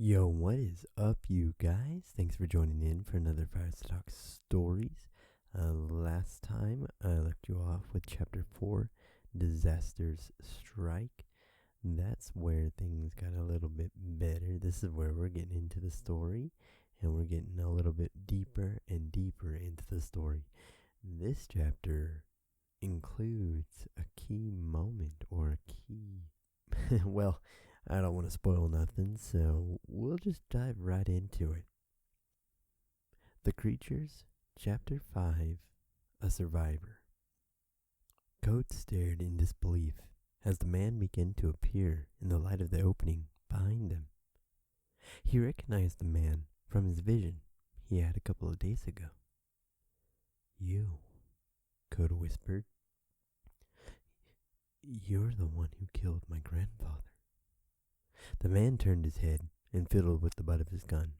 Yo, what is up, you guys? Thanks for joining in for another Fireside Talks stories. Last time I left you off with Chapter 4, Disasters Strike. That's where things got a little bit better. This is where we're getting into the story, and we're getting a little bit deeper and deeper into the story. This chapter includes a key moment or a key... well, I don't want to spoil nothing, so we'll just dive right into it. The Creatures, Chapter 5, A Survivor. Coates stared in disbelief as the man began to appear in the light of the opening behind them. He recognized the man from his vision he had a couple of days ago. "You," Coates whispered. "You're the one who killed my grandfather." The man turned his head and fiddled with the butt of his gun.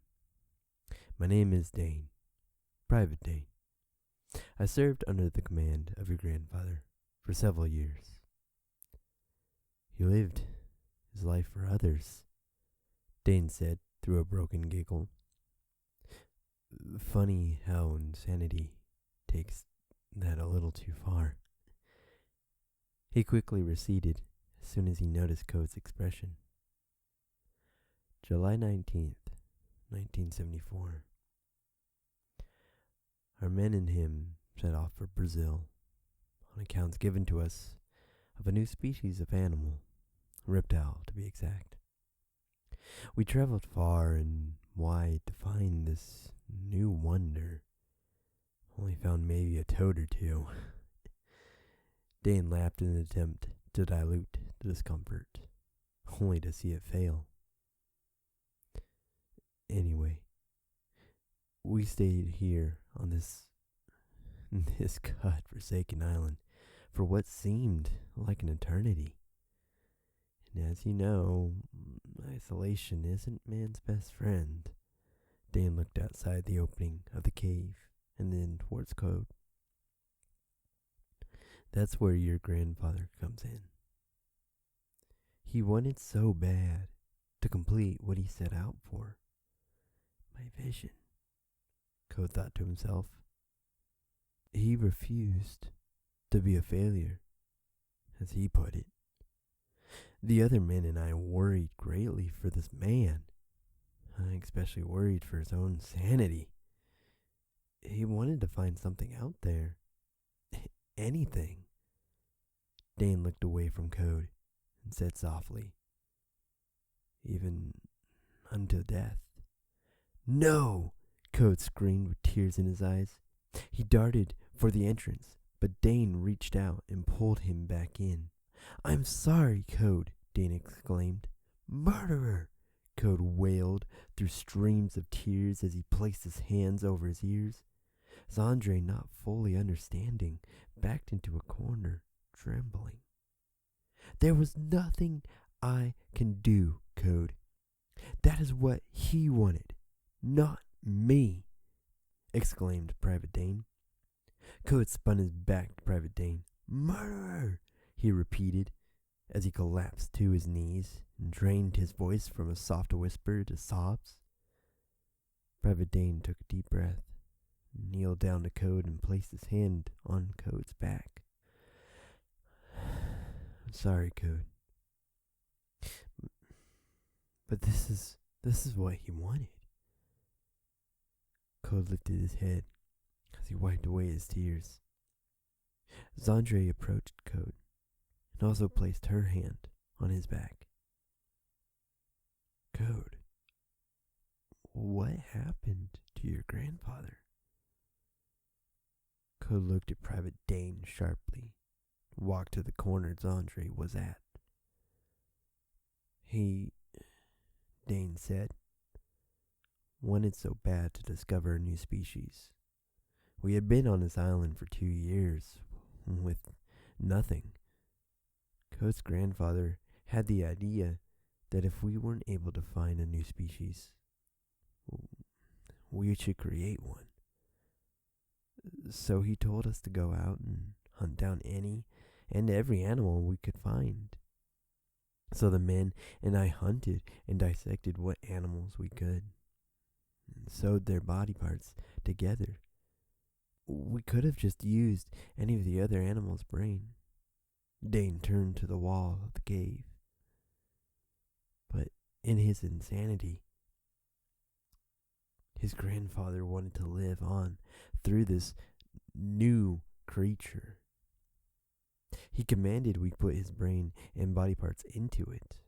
"My name is Dane, Private Dane. I served under the command of your grandfather for several years. He lived his life for others," Dane said through a broken giggle. "Funny how insanity takes that a little too far." He quickly receded as soon as he noticed Coates' expression. July 19th, 1974. Our men and him set off for Brazil, on accounts given to us of a new species of animal, reptile to be exact. We traveled far and wide to find this new wonder. Only found maybe a toad or two. Dane laughed in an attempt to dilute the discomfort, only to see it fail. Anyway, we stayed here on this god-forsaken island for what seemed like an eternity. And as you know, isolation isn't man's best friend. Dane looked outside the opening of the cave and then towards Coates. "That's where your grandfather comes in. He wanted so bad to complete what he set out for. My vision," Coates thought to himself. He refused to be a failure, as he put it. The other men and I worried greatly for this man. I especially worried for his own sanity. He wanted to find something out there. Anything. Dane looked away from Coates and said softly, "Even unto death." "No!" Coates screamed with tears in his eyes. He darted for the entrance, but Dane reached out and pulled him back in. "I'm sorry, Coates," Dane exclaimed. "Murderer!" Coates wailed through streams of tears as he placed his hands over his ears. Zandre, not fully understanding, backed into a corner, trembling. "There was nothing I can do, Coates. That is what he wanted, not me," exclaimed Private Dane. Coates spun his back to Private Dane. "Murderer!" he repeated as he collapsed to his knees and drained his voice from a soft whisper to sobs. Private Dane took a deep breath, kneeled down to Coates and placed his hand on Coates' back. "I'm sorry, Coates. But this is what he wanted." Coates lifted his head as he wiped away his tears. Zandre approached Coates and also placed her hand on his back. "Coates, what happened to your grandfather?" Coates looked at Private Dane sharply, walked to the corner Zandre was at. "He," Dane said, "wanted so bad to discover a new species. We had been on this island for 2 years, with nothing. Coates' grandfather had the idea that if we weren't able to find a new species, we should create one. So he told us to go out and hunt down any and every animal we could find. So the men and I hunted and dissected what animals we could, and sewed their body parts together. We could have just used any of the other animals' brain. Dane turned to the wall of the cave. But in his insanity, his grandfather wanted to live on through this new creature. He commanded we put his brain and body parts into it.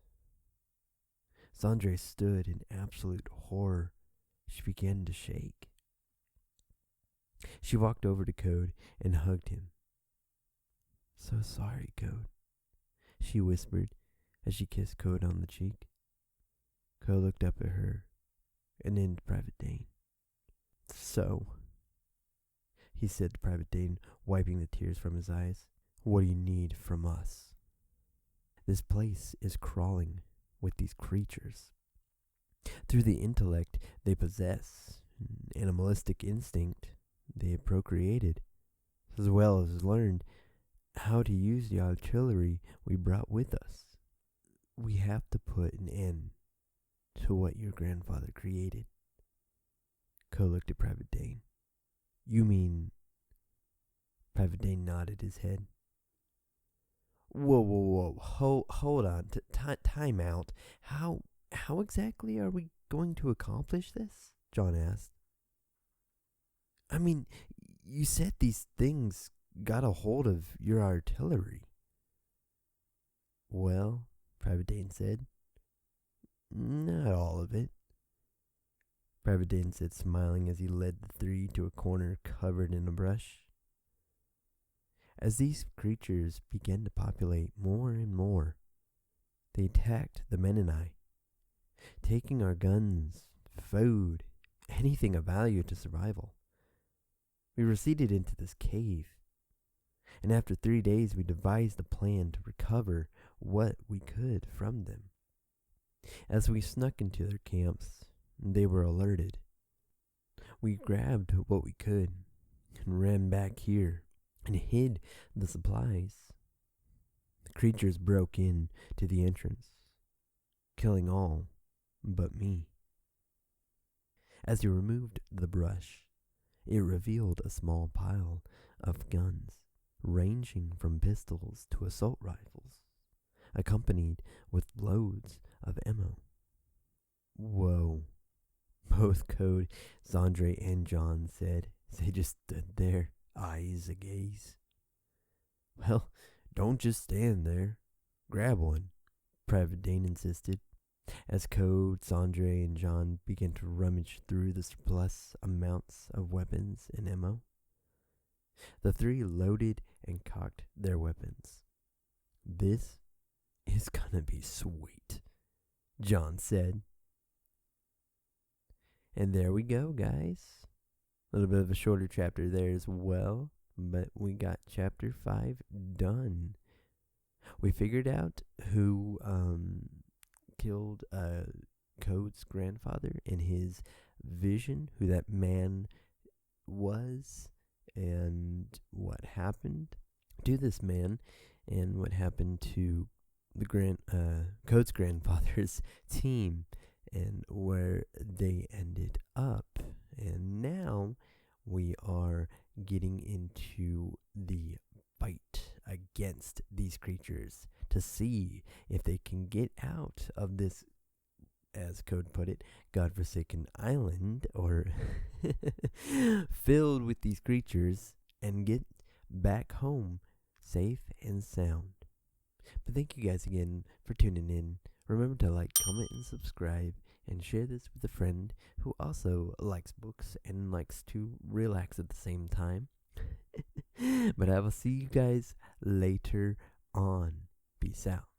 Sandre stood in absolute horror. She began to shake. She walked over to Code and hugged him. "So sorry, Code," she whispered as she kissed Code on the cheek. Code looked up at her and then to Private Dane. "So," he said to Private Dane, wiping the tears from his eyes, "what do you need from us? This place is crawling with these creatures. Through the intellect they possess, animalistic instinct they have procreated, as well as learned how to use the artillery we brought with us. We have to put an end to what your grandfather created." Ko looked at Private Dane. "You mean..." Private Dane nodded his head. Whoa. Hold on. Time out. How exactly are we going to accomplish this?" John asked. "I mean, you said these things got a hold of your artillery." "Well," Private Dane said, "not all of it," Private Dane said, smiling as he led the three to a corner covered in a brush. As these creatures began to populate more and more, they attacked the men and I, taking our guns, food, anything of value to survival. We receded into this cave, and after 3 days we devised a plan to recover what we could from them. As we snuck into their camps, they were alerted. We grabbed what we could and ran back here and hid the supplies. The creatures broke in to the entrance, killing all but me. As we removed the brush, it revealed a small pile of guns, ranging from pistols to assault rifles, accompanied with loads of ammo. "Whoa," both Code, Sandre, and John said as they just stood there, eyes agaze. "Well, don't just stand there. Grab one," Private Dane insisted, as Code, Sandre, and John began to rummage through the surplus amounts of weapons and ammo. The three loaded and cocked their weapons. "This is gonna be sweet," John said. And there we go, guys. A little bit of a shorter chapter there as well, but we got chapter 5 done. We figured out who killed Code's grandfather and his vision, who that man was, and what happened to this man, and what happened to the Code's grandfather's team, and where they ended up. And now we are getting into the fight against these creatures to see if they can get out of this, as Code put it, godforsaken island, or filled with these creatures, and get back home safe and sound. But thank you guys again for tuning in. Remember to like, comment, and subscribe, and share this with a friend who also likes books and likes to relax at the same time. But I will see you guys later on. Peace out.